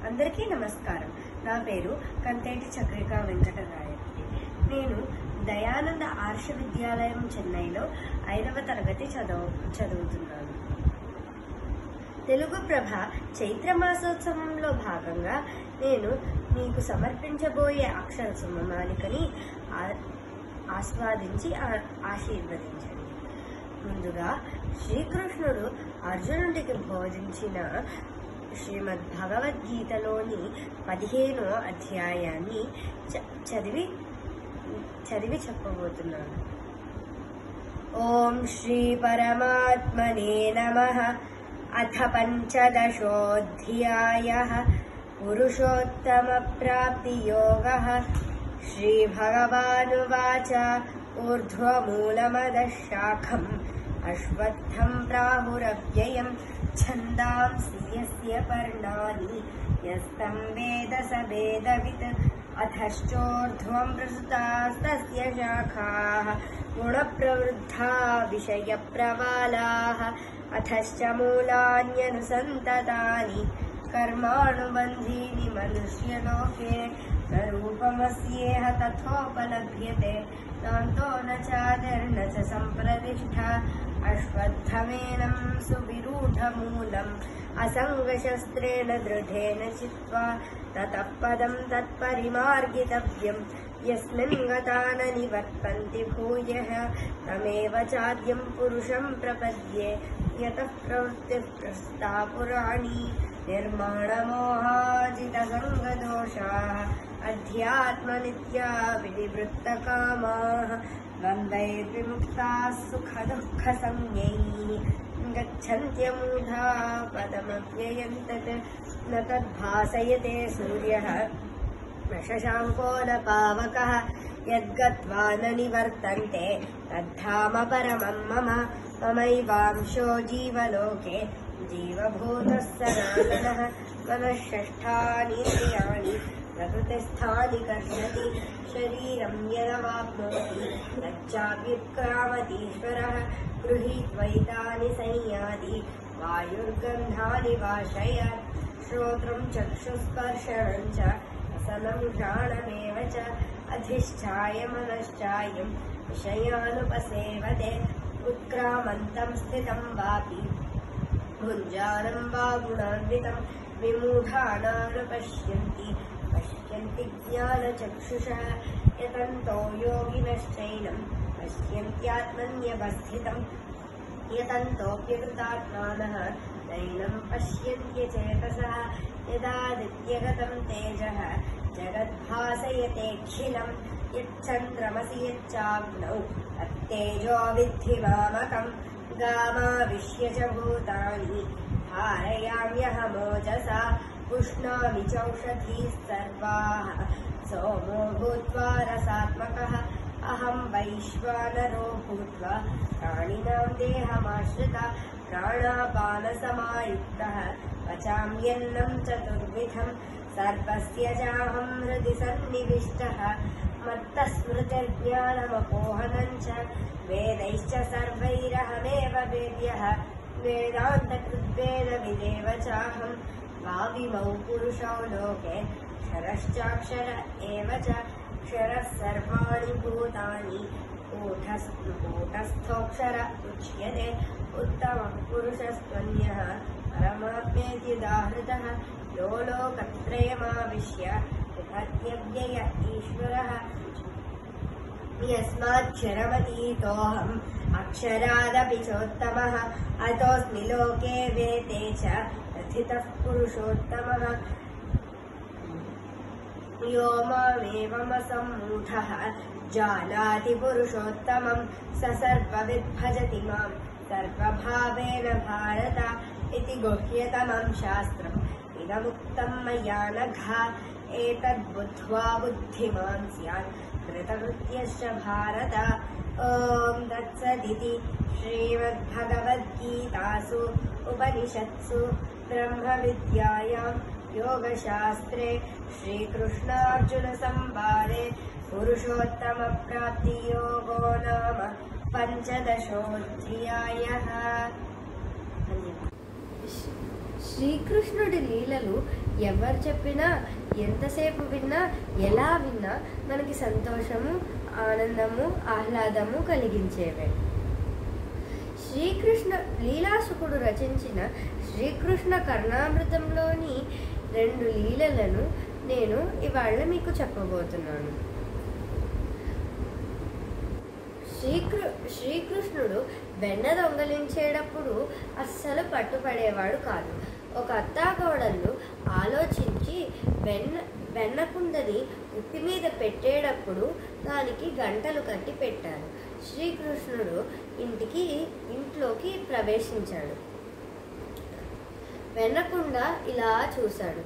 అందరికీ నమస్కారం. నా పేరు కంతేటి చక్రికా వెంకటరాయరెడ్డి. నేను దయానంద ఆర్ష విద్యాలయం చెన్నైలో 5వ తరగతి చదువుతున్నాను. తెలుగు ప్రభ చైత్ర మాసోత్సవంలో భాగంగా నేను మీకు సమర్పించబోయే అక్షర సుమమాలికని ఆస్వాదించి ఆశీర్వదించండి. ముందుగా శ్రీకృష్ణుడు అర్జునుడికి బోధించిన శ్రీమద్ భగవద్గీతలోని 15వ అధ్యాయాన్ని చదివి చెప్పబోతున్నాను. ఓం శ్రీ పరమాత్మనే నమః. అథ పంచదశోऽధ్యాయః. పురుషోత్తమ ప్రాప్తి యోగః. శ్రీ భగవానువాచ ఊర్ధ్వమూలమదః శాఖం అశ్వత్థం ప్రాహురవ్యయం ఛందాంసి యస్య పర్ణాని యస్తం వేద స వేదవిత్ అథశ్చోర్ధ్వం ప్రసృతాస్తస్య శాఖాః గుణప్రవృద్ధా విషయప్రవాలాః అథశ్చ మూలాన్యనుసంతతాని కర్మానుబంధీని మనుష్యలోకే స్వరూపమస్యేహ తథోపలభ్యతే నాంతో న చాదిర్న చ సంప్రతిష్ఠా అశ్వత్థమేనం సువిరూఢమూలం అసంగశస్త్రేణ దృఢేన చిత్వా తతః పదం తత్పరిమార్గితవ్యం యస్మిన్ గతా న నివర్తంతి భూయః తమేవ చాద్యం పురుషం ప్రపద్యే యతః ప్రవృత్తిః ప్రస్తుతా పురాణీ నిర్మాణమోహాజితసంగదోషాः అధ్యాత్మనిత్యా వినివృత్తకామాः ద్వంద్వైర్విముక్తాः సుఖదుఃఖసంజ్ఞైः గచ్చన్త్యమూఢా పదమవ్యయం తత్ న తద్భాసయతే సూర్యः న శశాంకో న పావకः యద్గత్వా న నివర్తంతే తద్ధామ పరమం మమ మమైవాంశో జీవలోకే జీవభూతः సనాతనः మనః షష్ఠానీంద్రియాణి ప్రకృతిస్థాని కర్షతి శరీరం యదవాప్నోతి తచ్చాప్యుత్క్రామतीश्वरः గృహీత్వైతాని సంయాతి వాయుర్గంధాని వాశయాత్ శ్రోత్రం చక్షుస్పర్శనం చ రసనం ఘ్రాణమేవ చ అధిష్ఠాయ మనశ్చాయం విషయానుపసేవతే ఉత్క్రామంతం స్థితం వాపి భుంజానం వా గుణాన్వితం విమూఢానాను పశ్యంతి జ్ఞానచక్షుషः యతంతో యోగినశ్చైనం పశ్యంత్యాత్మన్యవస్థితం యతంతోऽప్యకృతాత్మానः నైనం పశ్యంత్యచేతసः యదాదిత్యగతం తేజः జగద్భాసయతేऽఖిలం యచ్చంద్రమసి యచ్చాగ్నౌ తత్తేజో విద్ధి మామకం గామావిశ్య చ భూతాని ధారయామ్యహమోజసా పుష్ణామి చౌషధీः సర్వాः సోమో భూత్వా రసాత్మకः అహం వైశ్వానరో భూత్వా ప్రాణినాం దేహమాశ్రిత ప్రాణాపానసమాయుక్తः పచామ్యన్నం చతుర్విధం సర్వస్య చాహం హృది సన్నివిష్టः మత్తః స్మృతిర్జ్ఞానమపోహనం చ వేదైశ్చ సర్వైరహమేవ వేద్యः వేదాంతకృద్వేదవిదేవ చాహం భావిమౌ పురుషౌ లోకే క్షరశ్చాక్షర ఏవ చ క్షరः సర్వాణి భూతాని కూటస్థోక్షర ఉచ్యతే ఉత్తమః పురుషస్త్వన్యः పరమాత్మేత్యుదాహృతः यो लोकत्रयमाविश्य विभर्त्यव्यय ईश्वरः यस्माक्षरमतीतोऽहम् अक्षरादपि चोत्तमः अतोऽस्मि लोके वेदे च प्रथितः पुरुषोत्तमः यो मामेवमसम्मूढः जानाति पुरुषोत्तमं स सर्वविद् भजति मां सर्वभावेन भारत इति गुह्यतमं शास्त्रम् इदमुक्तं मया नघ एतद्बुद्ध्वा बुद्धिमान् स्यात् कृतकृत्यश्च भारत। ॐ तत्सदिति श्रीमद्भगवद्गीतासु उपनिषत्सु ब्रह्मविद्यायां योगशास्त्रे श्रीकृष्णार्जुनसंवादे पुरुषोत्तमप्राप्तियोगो नाम పంచదశోధ్యాయః। శ్రీకృష్ణుడి లీలలు ఎవరు చెప్పినా, ఎంతసేపు విన్నా, ఎలా విన్నా మనకి సంతోషము, ఆనందము, ఆహ్లాదము కలిగించేవే. శ్రీకృష్ణ లీలాసుకుడు రచించిన శ్రీకృష్ణ కర్ణామృతంలోని 2 లీలలను నేను ఇవాళ మీకు చెప్పబోతున్నాను. శ్రీకృష్ణుడు వెన్న దొంగలించేటప్పుడు అస్సలు పట్టుపడేవాడు కాదు. ఒక అత్తాకోడళ్ళు ఆలోచించి వెన్న కుండని ఉట్టి మీద పెట్టేటప్పుడు దానికి గంటలు కట్టి పెట్టారు. శ్రీకృష్ణుడు ఇంట్లోకి ప్రవేశించాడు. వెన్నకుండ ఇలా చూశాడు.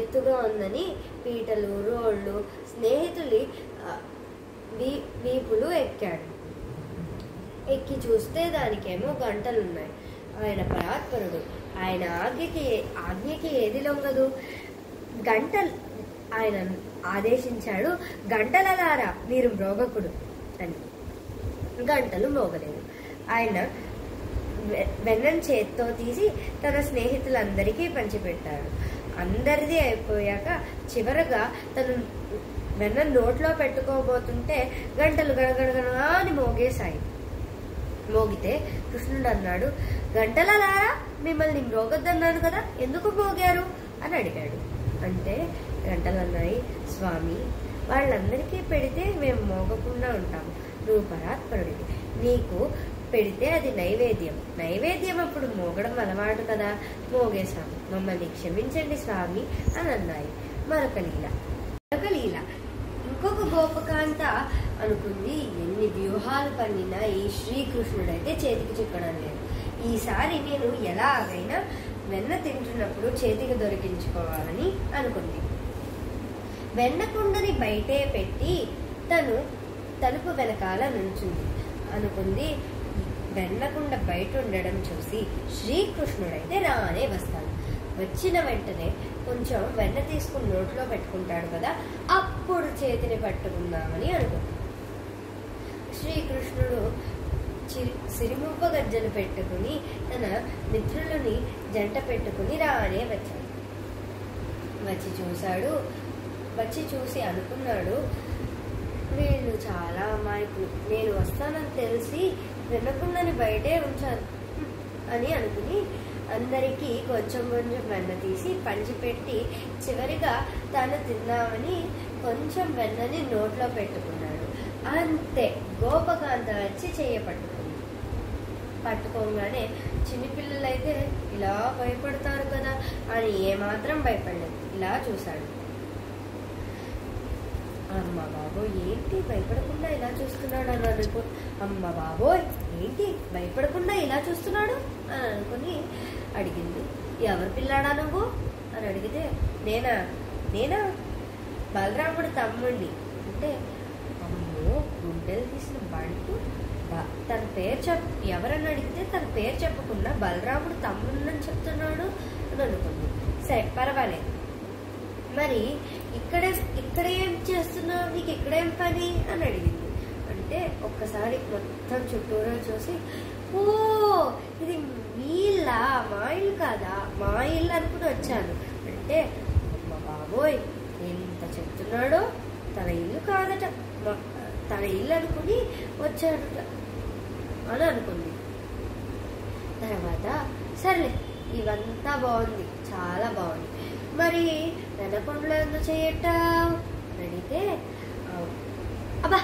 ఎత్తుగా ఉందని పీటలు, రోళ్ళు, స్నేహితులి వీపులు ఎక్కాడు. ఎక్కి చూస్తే దానికేమో గంటలున్నాయి. ఆయన పరాత్పరుడు. ఆయన ఆజ్ఞకి ఏది లొంగదు. ఆయన ఆదేశించాడు, గంటలలారా మీరు మ్రోగకుడు అని. గంటలు మోగలేదు. ఆయన వెన్నను చేత్తో తీసి తన స్నేహితులందరికీ పంచిపెట్టాడు. అందరిది అయిపోయాక చివరగా తను వెన్న నోట్లో పెట్టుకోబోతుంటే గంటలు గడగడగడా అని మోగేశాయి. మోగితే కృష్ణుడు అన్నాడు, గంటలలారా మిమ్మల్ని మ్రోగొద్దన్నాను కదా, ఎందుకు మోగారు అని అడిగాడు. అంటే గంటలు అన్నాయి, స్వామి వాళ్ళందరికీ పెడితే మేము మోగకుండా ఉంటాము. నువ్వు పరాత్పరుడివి, నీకు పెడితే అది నైవేద్యం అప్పుడు మోగడం అలవాటు కదా, మోగేశాము, మమ్మల్ని క్షమించండి స్వామి అని అన్నాయి. మరొక లీల. ఇంకొక గోపకాంత అనుకుంది, ఎన్ని వ్యూహాలు పన్నినా ఈ శ్రీకృష్ణుడైతే చేతికి చిక్కడం లేదు. ఈసారి నేను ఎలాగైనా వెన్న తింటున్నప్పుడు చేతికి దొరికించుకోవాలని అనుకుంది. వెన్నకుండని బయటే పెట్టి తను తలుపు వెనకాల నుంచుంది. అనుకుంది, వెన్నకుండ బయట ఉండడం చూసి శ్రీకృష్ణుడైతే రానే వస్తాడు. వచ్చిన వెంటనే కొంచెం వెన్న తీసుకుని నోట్లో పెట్టుకుంటాడు కదా, అప్పుడు చేతిని పట్టుకుందామని అనుకుంది. శ్రీకృష్ణుడు సిరిముప్ప గజ్జలు పెట్టుకుని తన మిత్రులని జంట పెట్టుకుని రానే వచ్చాడు. వచ్చి చూసి అనుకున్నాడు, వీళ్ళు చాలా అమాయకులు, నేను వస్తానని తెలిసి వెన్నకుండని బయటే ఉంచాను అని అనుకుని అందరికీ కొంచెం వెన్న తీసి పంచిపెట్టి చివరిగా తాను తిందామని కొంచెం వెన్నని నోట్లో పెట్టుకున్నాడు. అంతే, గోపకాంత వచ్చి పట్టుకోగానే చిన్నపిల్లలైతే ఇలా భయపడతారు కదా అని ఏమాత్రం భయపడలేదు. ఇలా చూశాడు. అమ్మ బాబోయ్, ఏంటి భయపడకుండా ఇలా చూస్తున్నాడు అని అమ్మ బాబోయ్ ఏంటి భయపడకుండా ఇలా చూస్తున్నాడు అని అనుకుని అడిగింది, ఎవరు పిల్లాడా నువ్వు అని అడిగితే, నేనా బలరాముడి తమ్ముడిని అంటే, అమ్మో గుండెలు తీసిన బంటు తన పేరు ఎవరని అడిగితే తన పేరు చెప్పకుండా బలరాముడు తమ్ముడిని చెప్తున్నాడు అని అనుకుంది. సరే పర్వాలేదు, మరి ఇక్కడ ఏం చేస్తున్నావు, నీకు ఇక్కడేం పని అని అడిగింది. అంటే ఒక్కసారి మొత్తం చుట్టూరా చూసి, ఓ ఇది మీ ఇల్లా, మా ఇల్లు కాదా, మా ఇల్లు అనుకుని వచ్చాను అంటే, అమ్మ బాబోయ్ ఎంత చెప్తున్నాడో, తన ఇల్లు కాదట, తన ఇల్లు అనుకుని వచ్చాడట అని అనుకుంది. తర్వాత సర్లే ఇవంతా బాగుంది, చాలా బాగుంది, మరి వెనకొండలో ఎందుకు చేయటావు అని అడిగితే, అబ్బా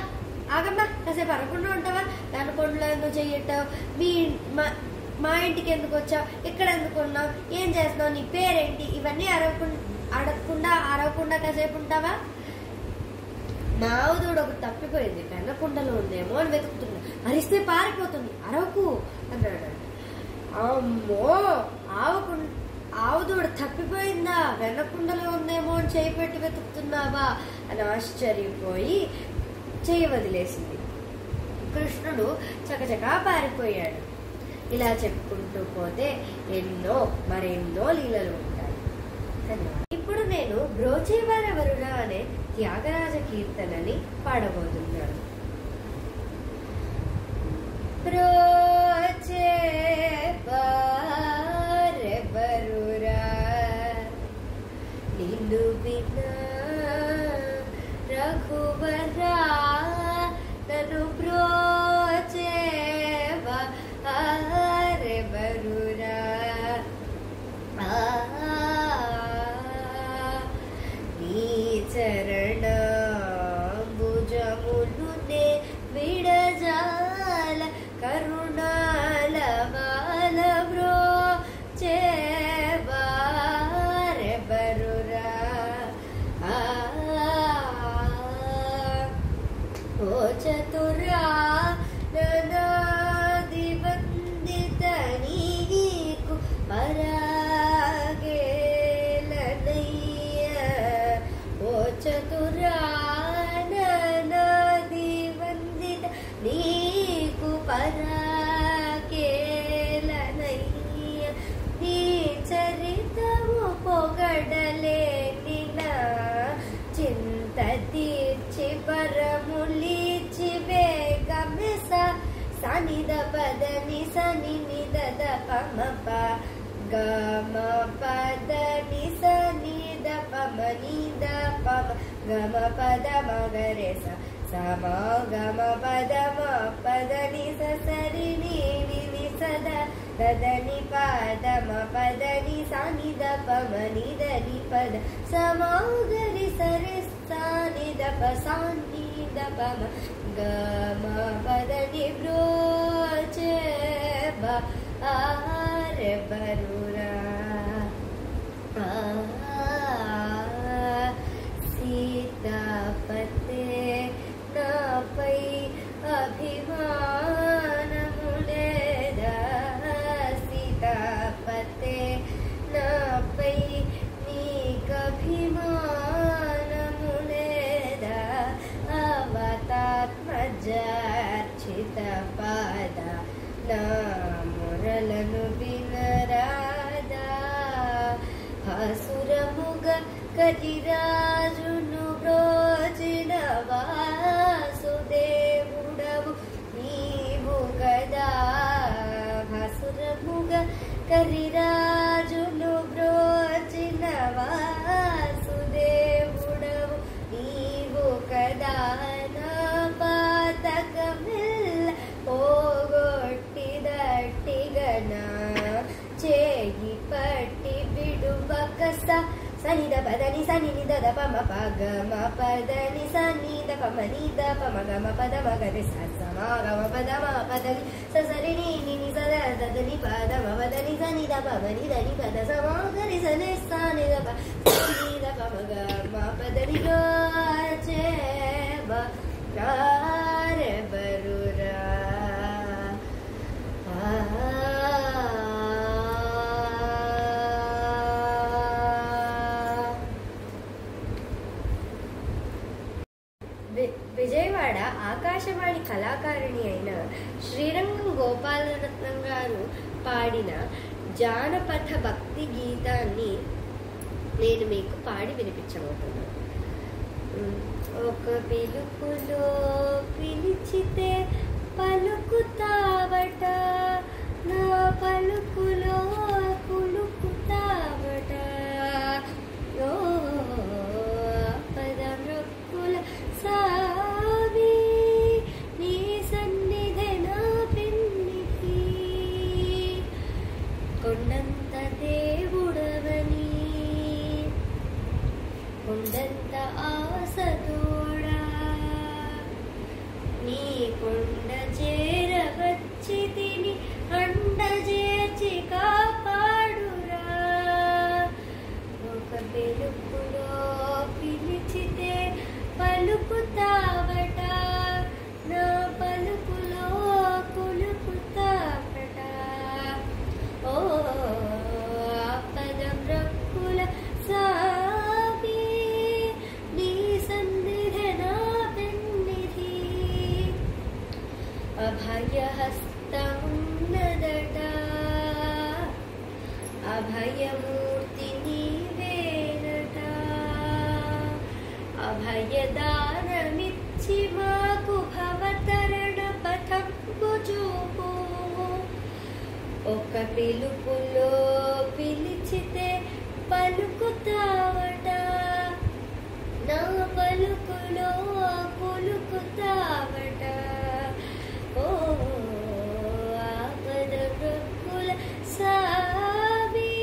ఆగమ్మా కాసేపు అరకుండా ఉంటావా, వెనకొండలో ఎందుకు చేయటావు, మా ఇంటికి ఎందుకు వచ్చావు, ఇక్కడ ఎందుకు ఉన్నావు, ఏం చేస్తున్నావు, నీ పేరేంటి, ఇవన్నీ అరవకుండా కాసేపు ఉంటావా. మావుదోడు ఒక తప్పిపోయింది, వెన్నకుండలో ఉందేమో అని వెతుకుతున్నా, అరిస్తే పారిపోతుంది, అరవకు అన్నాడు. అమ్మో ఆవుదోడు తప్పిపోయిందా, వెన్నకుండలో ఉందేమో అని చేయి పెట్టి వెతుకుతున్నావా అని ఆశ్చర్యపోయి చేయి వదిలేసింది. కృష్ణుడు చకచకా పారిపోయాడు. ఇలా చెప్పుకుంటూ పోతే మరెన్నో లీలలు ఉంటాయి. ఇప్పుడు నేను బ్రోచేవారెవరురా అనే త్యాగరాజ కీర్తనని పాడబోతున్నాను. బ్రోచేవారెవరురా నిన్ను వినా రఘువరా నన్ను బ్రోచేవారెవరురా నీ చరణాంబుజములునే విడజాల కరుణాల బాల బ్రోచేవారెవరురా ఓ చతురా ననాది వందిత నీకు పరాగేలనయ్య ఓ చతురా ననాది వందిత నీకు పరాగేలనయ్య నీ చరితము పొగడలేని నా చింత తీర్చి పరములిచి వేగమిస సనిద పదని సని నిద పమప గమ పదని సనిద పమనిద పమ గమ పద మగరే సమ గమ పద పదని సరి ని సద పదని పదమ పదని సనిద పమనిదని పద సమగరి సరి సానిద పసానిద పమ గమ పదని బ్రోచేవారెవరురా సీతాపతే నాపై అభిమానము లేదా సీతాపతే నాపై నీకభిమానము లేదా అవతాత్మజార్చిత పాద నా మురలను వినరాదా హసురముగ కటిరాజును బ్రోచిన వాసుదేవుడవు నీవు కదా హసురముగ కరిరాజును బ్రోచిన వాసుదేవుడవు నీవు కదా నా పాతకమిల్ల పోగొట్టిదట్టిగనా చేయి పట్టి బిడువకస సనిద పదని సని నిద పమ పగమ పదని సనిద పమనిద పమ గమ పద మగరి సమ పదమ పదని సరి ని సద దని పదమ పదని సనిద పమని దని పద సమగరి సని సనిద పనిద పమ గమ పదని బ్రోచేవారెవరురా విజయవాడ ఆకాశవాణి కళాకారిణి అయిన శ్రీరంగం గోపాలరత్నం గారు పాడిన జానపద భక్తి గీతాన్ని నేను మీకు పాడి వినిపించబోతున్నాను. ఒక పిలుపులో పిలిచితే పలుకుతావట నా పలుకులో కులుకుతావట ఓ పదమృక్కుల సావి నీ సన్నిధి నా పెన్నికి కొండంత దేవుడవని కొండంత ఆసతోడా నీ కొండ చేరవచ్చ అభయమూర్తి నీవేనట. అభయదానమిచ్చి మాకు భవతరణ పథంబు చూపు. ఒక పిలుపులో పిలిచితే పలుకుతావట, నా పలుకులో పులుకుతావట. ఓ ఆపద మృక్కుల సావి,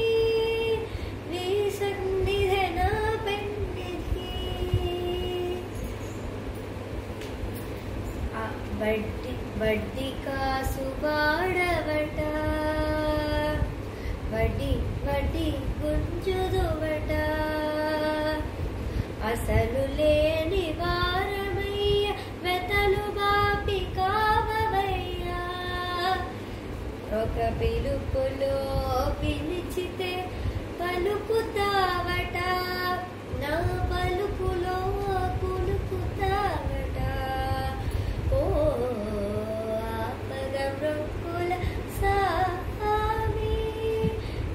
నీ సన్నిధి నా పెన్నిధి. వడ్డీ కాసు వాడవట, వడ్డీ గుంజుదువట. అసలు లేని వారమయ్య, వెతలు బాపి కావవయ్యా. ఒక పిలుపులో పిలిచితే పలుకుతావట, నా పలుకులో పులుకుతావట. ఓ ఆపద మృక్కుల సామి,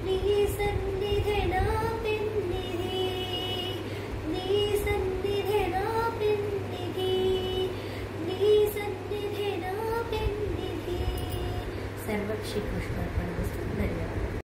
నీ సన్నిధి నా పెన్నిధి, నీ సన్నిధి నా పెన్నిధి, నీ సన్నిధి నా పెన్నిధి. సర్వం శ్రీకృష్ణార్పణమస్తు. ధన్యవాదాలు.